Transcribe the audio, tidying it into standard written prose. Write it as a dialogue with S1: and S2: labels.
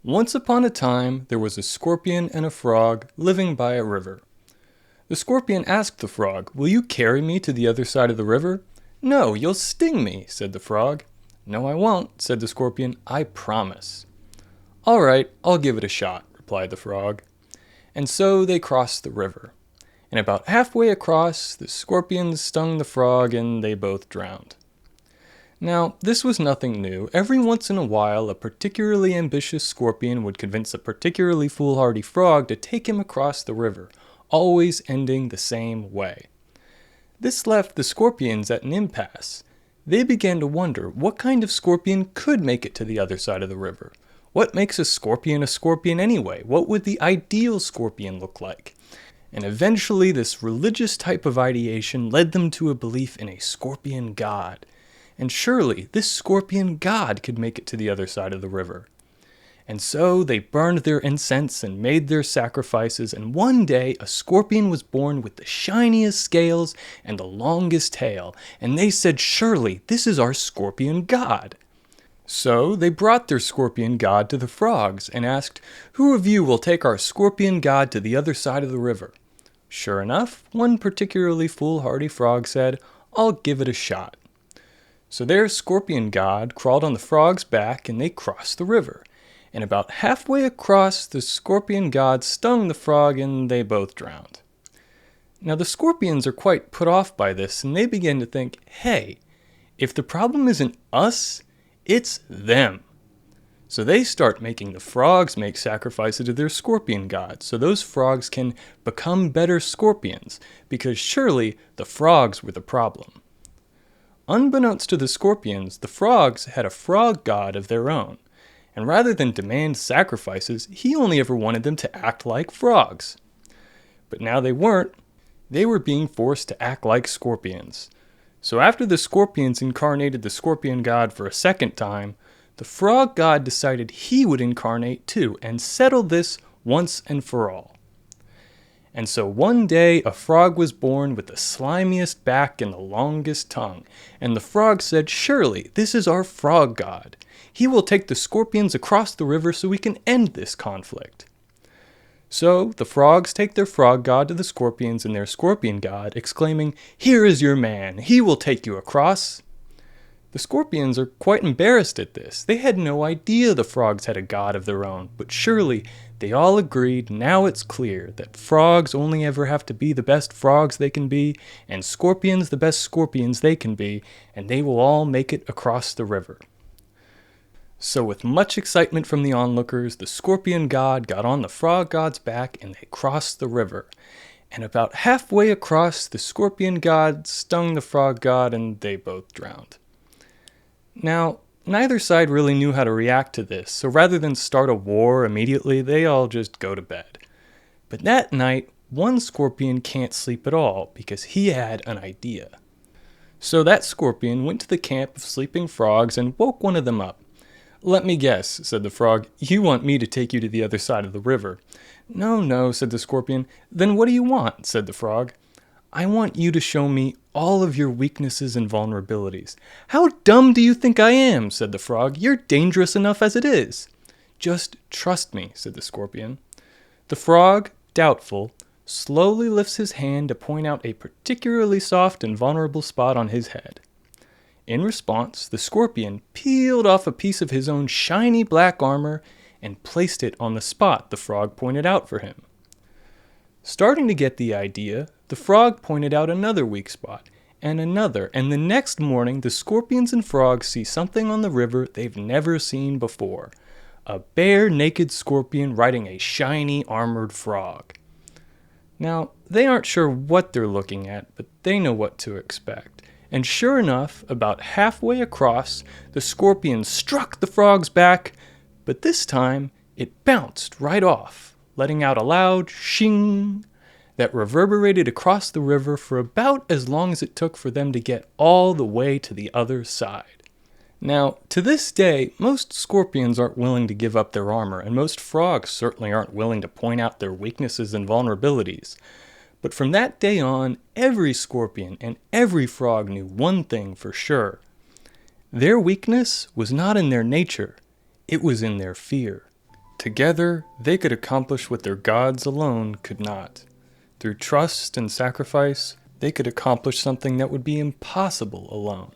S1: Once upon a time, there was a scorpion and a frog living by a river. The scorpion asked the frog, "Will you carry me to the other side of the river?" "No, you'll sting me," said the frog. "No, I won't," said the scorpion. "I promise." "All right, I'll give it a shot," replied the frog. And so they crossed the river. And about halfway across, the scorpion stung the frog and they both drowned. Now, this was nothing new. Every once in a while, a particularly ambitious scorpion would convince a particularly foolhardy frog to take him across the river, always ending the same way. This left the scorpions at an impasse. They began to wonder what kind of scorpion could make it to the other side of the river. What makes a scorpion anyway? What would the ideal scorpion look like? And eventually, this religious type of ideation led them to a belief in a scorpion god. And surely, this scorpion god could make it to the other side of the river. And so they burned their incense and made their sacrifices, and one day a scorpion was born with the shiniest scales and the longest tail, and they said, "Surely, this is our scorpion god." So they brought their scorpion god to the frogs and asked, "Who of you will take our scorpion god to the other side of the river?" Sure enough, one particularly foolhardy frog said, "I'll give it a shot." So their scorpion god crawled on the frog's back and they crossed the river. And about halfway across, the scorpion god stung the frog and they both drowned. Now the scorpions are quite put off by this and they begin to think, hey, if the problem isn't us, it's them. So they start making the frogs make sacrifices to their scorpion god so those frogs can become better scorpions, because surely the frogs were the problem. Unbeknownst to the scorpions, the frogs had a frog god of their own, and rather than demand sacrifices, he only ever wanted them to act like frogs. But now they weren't. They were being forced to act like scorpions. So after the scorpions incarnated the scorpion god for a second time, the frog god decided he would incarnate too and settle this once and for all. And so one day a frog was born with the slimiest back and the longest tongue, and the frog said, "Surely this is our frog god. He will take the scorpions across the river so we can end this conflict." So the frogs take their frog god to the scorpions and their scorpion god, exclaiming, "Here is your man. He will take you across." The scorpions are quite embarrassed at this. They had no idea the frogs had a god of their own, but surely they all agreed, now it's clear, that frogs only ever have to be the best frogs they can be, and scorpions the best scorpions they can be, and they will all make it across the river. So with much excitement from the onlookers, the scorpion god got on the frog god's back and they crossed the river. And about halfway across, the scorpion god stung the frog god and they both drowned. Now, neither side really knew how to react to this, so rather than start a war immediately, they all just go to bed. But that night, one scorpion can't sleep at all because he had an idea. So that scorpion went to the camp of sleeping frogs and woke one of them up. "Let me guess," said the frog, "you want me to take you to the other side of the river." "No, no," said the scorpion. "Then what do you want?" said the frog. "I want you to show me all of your weaknesses and vulnerabilities." "How dumb do you think I am?" said the frog. "You're dangerous enough as it is." "Just trust me," said the scorpion. The frog, doubtful, slowly lifts his hand to point out a particularly soft and vulnerable spot on his head. In response, the scorpion peeled off a piece of his own shiny black armor and placed it on the spot the frog pointed out for him. Starting to get the idea, the frog pointed out another weak spot, and another, and the next morning the scorpions and frogs see something on the river they've never seen before. A bare naked scorpion riding a shiny armored frog. Now, they aren't sure what they're looking at, but they know what to expect. And sure enough, about halfway across, the scorpion struck the frog's back, but this time it bounced right off, letting out a loud shing that reverberated across the river for about as long as it took for them to get all the way to the other side. Now, to this day, most scorpions aren't willing to give up their armor, and most frogs certainly aren't willing to point out their weaknesses and vulnerabilities. But from that day on, every scorpion and every frog knew one thing for sure. Their weakness was not in their nature, it was in their fear. Together, they could accomplish what their gods alone could not. Through trust and sacrifice, they could accomplish something that would be impossible alone.